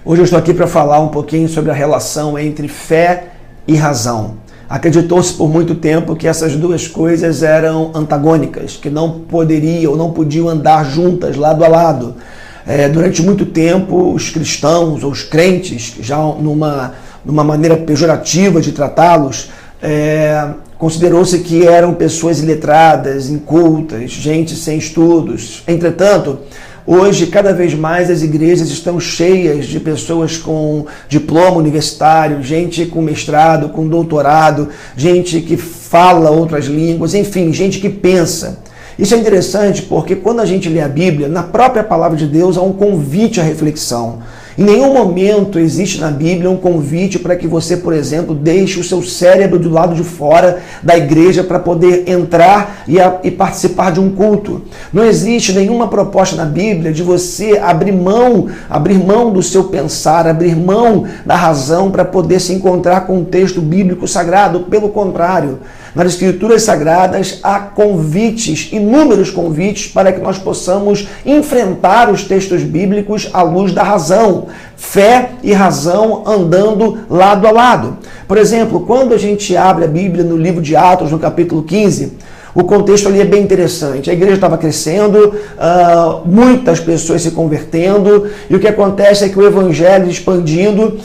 Hoje eu estou aqui para falar um pouquinho sobre a relação entre fé e razão. Acreditou-se por muito tempo que essas duas coisas eram antagônicas, que não poderiam ou não podiam andar juntas, lado a lado. Durante muito tempo, os cristãos ou os crentes, já numa maneira pejorativa de tratá-los, considerou-se que eram pessoas iletradas, incultas, gente sem estudos. Entretanto, hoje, cada vez mais, as igrejas estão cheias de pessoas com diploma universitário, gente com mestrado, com doutorado, gente que fala outras línguas, enfim, gente que pensa. Isso é interessante porque quando a gente lê a Bíblia, na própria palavra de Deus há um convite à reflexão. Em nenhum momento existe na Bíblia um convite para que você, por exemplo, deixe o seu cérebro do lado de fora da igreja para poder entrar e participar de um culto. Não existe nenhuma proposta na Bíblia de você abrir mão do seu pensar, abrir mão da razão para poder se encontrar com um texto bíblico sagrado. Pelo contrário, nas Escrituras Sagradas há convites, inúmeros convites para que nós possamos enfrentar os textos bíblicos à luz da razão. Fé e razão andando lado a lado. Por exemplo, quando a gente abre a Bíblia no livro de Atos, no capítulo 15, o contexto ali é bem interessante. A igreja estava crescendo, muitas pessoas se convertendo, e o que acontece é que o evangelho expandindo,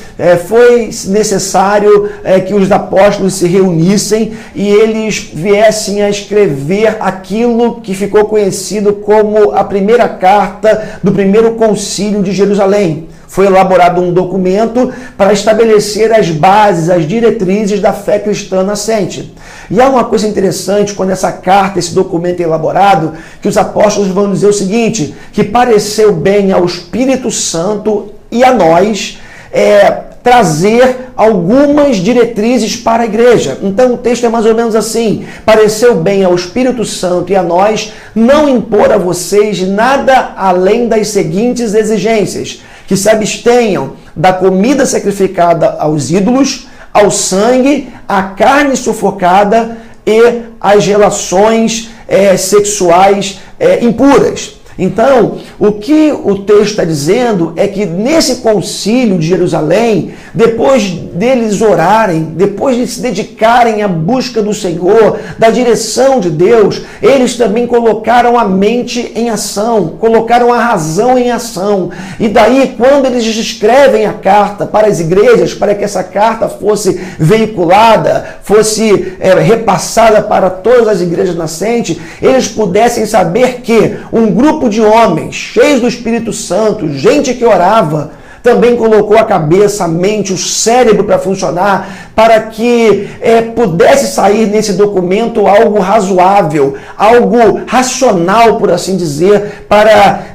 foi necessário que os apóstolos se reunissem e eles viessem a escrever aquilo que ficou conhecido como a primeira carta do primeiro concílio de Jerusalém. Foi elaborado um documento para estabelecer as bases, as diretrizes da fé cristã nascente. E há uma coisa interessante quando essa carta, esse documento é elaborado, que os apóstolos vão dizer o seguinte, que pareceu bem ao Espírito Santo e a nós trazer algumas diretrizes para a igreja. Então o texto é mais ou menos assim: pareceu bem ao Espírito Santo e a nós não impor a vocês nada além das seguintes exigências: que se abstenham da comida sacrificada aos ídolos, ao sangue, à carne sufocada e às relações sexuais impuras. Então, o que o texto está dizendo é que nesse concílio de Jerusalém, depois deles orarem, depois de se dedicarem à busca do Senhor, da direção de Deus, eles também colocaram a mente em ação, colocaram a razão em ação. E daí, quando eles escrevem a carta para as igrejas, para que essa carta fosse veiculada, fosse repassada para todas as igrejas nascentes, eles pudessem saber que um grupo de homens cheios do Espírito Santo, gente que orava, também colocou a cabeça, a mente, o cérebro para funcionar, para que pudesse sair nesse documento algo razoável, algo racional, por assim dizer, para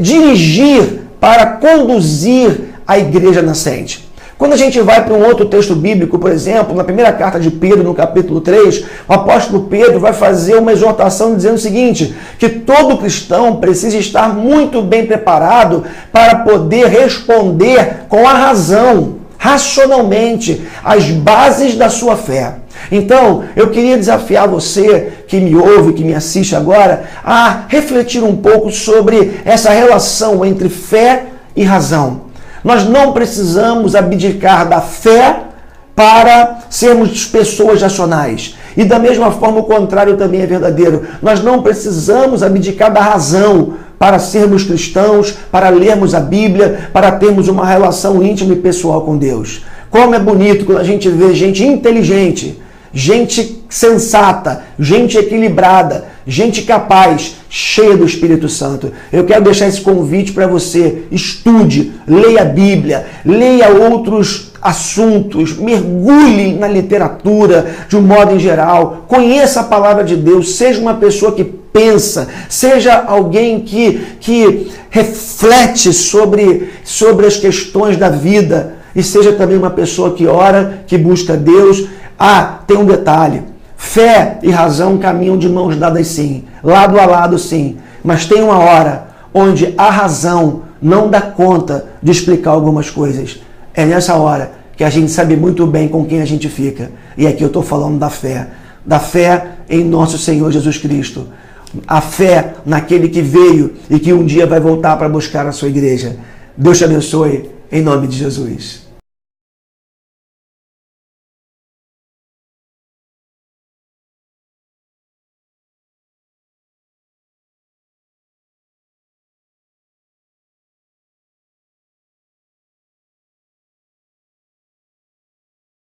dirigir, para conduzir a igreja nascente. Quando a gente vai para um outro texto bíblico, por exemplo, na primeira carta de Pedro, no capítulo 3, o apóstolo Pedro vai fazer uma exortação dizendo o seguinte, que todo cristão precisa estar muito bem preparado para poder responder com a razão, racionalmente, as bases da sua fé. Então, eu queria desafiar você que me ouve, que me assiste agora, a refletir um pouco sobre essa relação entre fé e razão. Nós não precisamos abdicar da fé para sermos pessoas racionais. E da mesma forma, o contrário também é verdadeiro. Nós não precisamos abdicar da razão para sermos cristãos, para lermos a Bíblia, para termos uma relação íntima e pessoal com Deus. Como é bonito quando a gente vê gente inteligente, gente sensata, gente equilibrada, gente capaz, cheia do Espírito Santo. Eu quero deixar esse convite para você. Estude, leia a Bíblia, leia outros assuntos, mergulhe na literatura de um modo em geral, conheça a palavra de Deus, seja uma pessoa que pensa, seja alguém que reflete sobre as questões da vida e seja também uma pessoa que ora, que busca Deus. Tem um detalhe: fé e razão caminham de mãos dadas sim, lado a lado sim, mas tem uma hora onde a razão não dá conta de explicar algumas coisas. É nessa hora que a gente sabe muito bem com quem a gente fica. E aqui eu estou falando da fé em nosso Senhor Jesus Cristo. A fé naquele que veio e que um dia vai voltar para buscar a sua igreja. Deus te abençoe, em nome de Jesus.